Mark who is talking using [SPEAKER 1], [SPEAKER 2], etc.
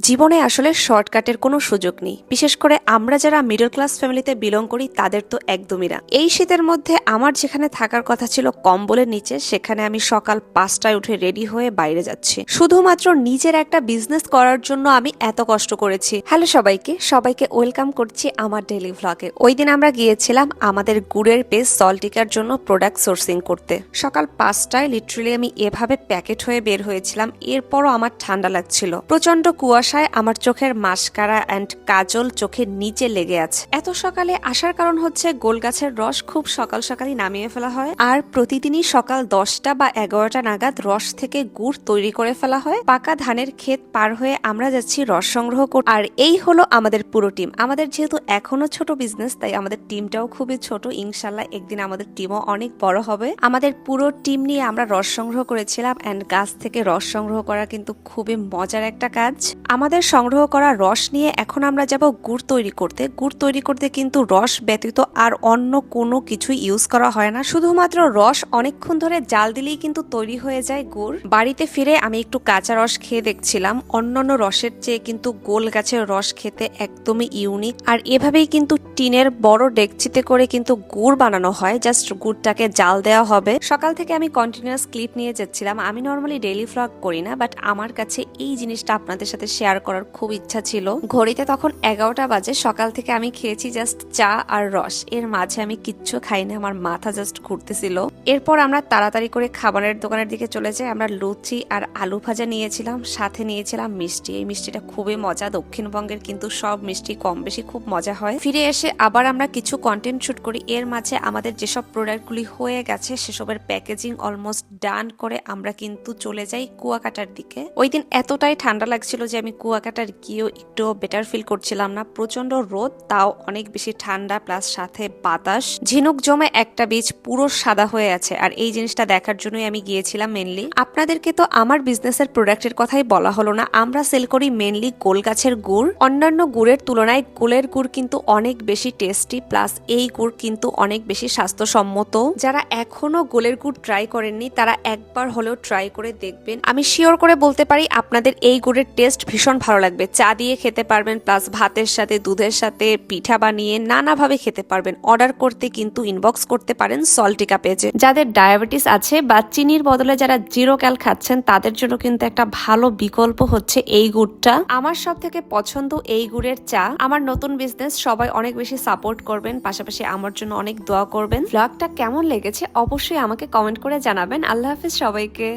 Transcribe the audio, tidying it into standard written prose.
[SPEAKER 1] জীবনে আসলে শর্টকাটের কোনো সুযোগ নেই, বিশেষ করে আমরা যারা মিডল ক্লাস ফ্যামিলিতে বিলং করি তাদের তো একদমই না। এই শীতের মধ্যে আমার যেখানে থাকার কথা ছিল কম্বলের নিচে, সেখানে আমি সকাল 5টায় উঠে রেডি হয়ে বাইরে যাচ্ছি শুধুমাত্র নিজের একটা বিজনেস করার জন্য। আমি এত কষ্ট করেছি। হ্যালো সবাইকে ওয়েলকাম করছি আমার ডেইলি ভ্লগে। ওই দিন আমরা গিয়েছিলাম আমাদের গুড়ের পেস্ট সল্টিকার জন্য প্রোডাক্ট সোর্সিং করতে। সকাল 5টায় লিটারালি আমি এভাবে প্যাকেট হয়ে বের হয়েছিলাম। এরপরও আমার ঠান্ডা লাগছিল, প্রচন্ড কুয়াশায় আমার চোখের মাস্কারা এন্ড কাজল চোখের নিচে লেগে আছে। এত সকালে আসার কারণ হচ্ছে গোল গাছের রস খুব সকালই নামিয়ে ফেলা হয়, আর প্রতিদিনই সকাল 10টা বা 11টা নাগাদ রস থেকে গুড় তৈরি করে ফেলা হয়। পাকা ধানের ক্ষেত পার হয়ে আমরা যাচ্ছি রস সংগ্রহ করতে। আর এই হলো আমাদের পুরো টিম। আমাদের যেহেতু এখনো ছোট বিজনেস, তাই আমাদের টিমটাও খুবই ছোট। ইনশাল্লাহ একদিন আমাদের টিমও অনেক বড় হবে। আমাদের পুরো টিম নিয়ে আমরা রস সংগ্রহ করেছিলাম, এন্ড গাছ থেকে রস সংগ্রহ করা কিন্তু খুবই মজার একটা কাজ। আমাদের সংগ্রহ করা রস নিয়ে এখন আমরা যাব গুড় তৈরি করতে। গুড় তৈরি করতে কিন্তু রস ব্যতীত আর অন্য কোনো কিছুই ইউজ করা হয় না, শুধুমাত্র রস অনেকক্ষণ ধরে জাল দিলেই কিন্তু তৈরি হয়ে যায় গুড়। বাড়িতে ফিরে আমি একটু কাঁচা রস খেয়ে দেখছিলাম, অন্যান্য রসের চেয়ে কিন্তু গোল গাছের রস খেতে একদমই ইউনিক। আর এভাবেই কিন্তু টিনের বড় ডেকচিতে করে কিন্তু গুড় বানানো হয়, জাস্ট গুড়টাকে জাল দেওয়া হবে। সকাল থেকে আমি কন্টিনিউয়াস ক্লিপ নিয়ে যাচ্ছিলাম। আমি নর্মালি ডেইলি ভ্লগ করি না, বাট আমার কাছে এই জিনিসটা আপনাদের সাথে শেয়ার করার খুব ইচ্ছা ছিল। ঘড়িতে তখন 11টা বাজে। সকাল থেকে আমি খেয়েছি জাস্ট চা আর রস, এর মাঝে আমি কিচ্ছু খাইনি, আমার মাথা জাস্ট ঘুরতেছিল। এরপর আমরা তাড়াতাড়ি করে খাবারের দোকানের দিকে চলে যাই। আমরা লুচি আর আলু ভাজা নিয়েছিলাম, সাথে নিয়েছিলাম মিষ্টি। এই মিষ্টিটা খুবই মজা, দক্ষিণবঙ্গের কিন্তু সব মিষ্টি কম বেশি খুব মজা হয়। ফিরে এসে আবার আমরা কিছু কন্টেন্ট শুট করি। এর মাঝে আমাদের যেসব প্রোডাক্টগুলি হয়ে গেছে সেসবের প্যাকেজিং অলমোস্ট ডান করে আমরা কিন্তু চলে যাই কুয়াকাটার দিকে। ওই দিন এতটাই ঠান্ডা লাগছিল যে আমি কুয়াকাটার গিয়েও একটু বেটার ফিল করছিলাম না। প্রচন্ড রোদ, তাও অনেক বেশি ঠান্ডা, প্লাস সাথে বাতাস। ঝিনুক জমে একটা বীজ পুরো সাদা হয়ে আছে, আর এই জিনিসটা দেখার জন্যই আমি গিয়েছিলাম মেনলি। আপনাদেরকে তো আমার বিজনেসের প্রোডাক্টের কথাই বলা হলো না। আমরা সেল করি মেনলি গোল গাছের গুড়। অন্যান্য গুড়ের তুলনায় গোলের গুড় কিন্তু অনেক বেশি টেস্টি, প্লাস এই গুড় কিন্তু অনেক বেশি স্বাস্থ্যসম্মত। যারা এখনো গোলের গুড় ট্রাই করেননি তারা একবার হলেও ট্রাই করে দেখবেন। আমি শিওর করে বলতে পারি আপনাদের এই গুড়ের টেস্ট ভীষণ ভালো লাগবে। চা দিয়ে খেতে পারবেন, প্লাস ভাতের সাথে, দুধের সাথে, পিঠা বানিয়ে নানাভাবে খেতে পারবেন। অর্ডার করতে কিন্তু ইনবক্স করতে পারেন সল্টিকা পেজে। যাদের ডায়াবেটিস আছে বা চিনির বদলে যারা জিরো ক্যাল খাচ্ছেন তাদের জন্য কিন্তু একটা ভালো বিকল্প হচ্ছে এই গুড়টা। আমার সব থেকে পছন্দ এই গুড়ের চা। আমার নতুন বিজনেস সবাই অনেক বেশি সাপোর্ট করবেন, পাশাপাশি আমার জন্য অনেক দোয়া করবেন। ব্লগটা কেমন লেগেছে অবশ্যই আমাকে কমেন্ট করে জানাবেন। আল্লাহ হাফিজ সবাইকে।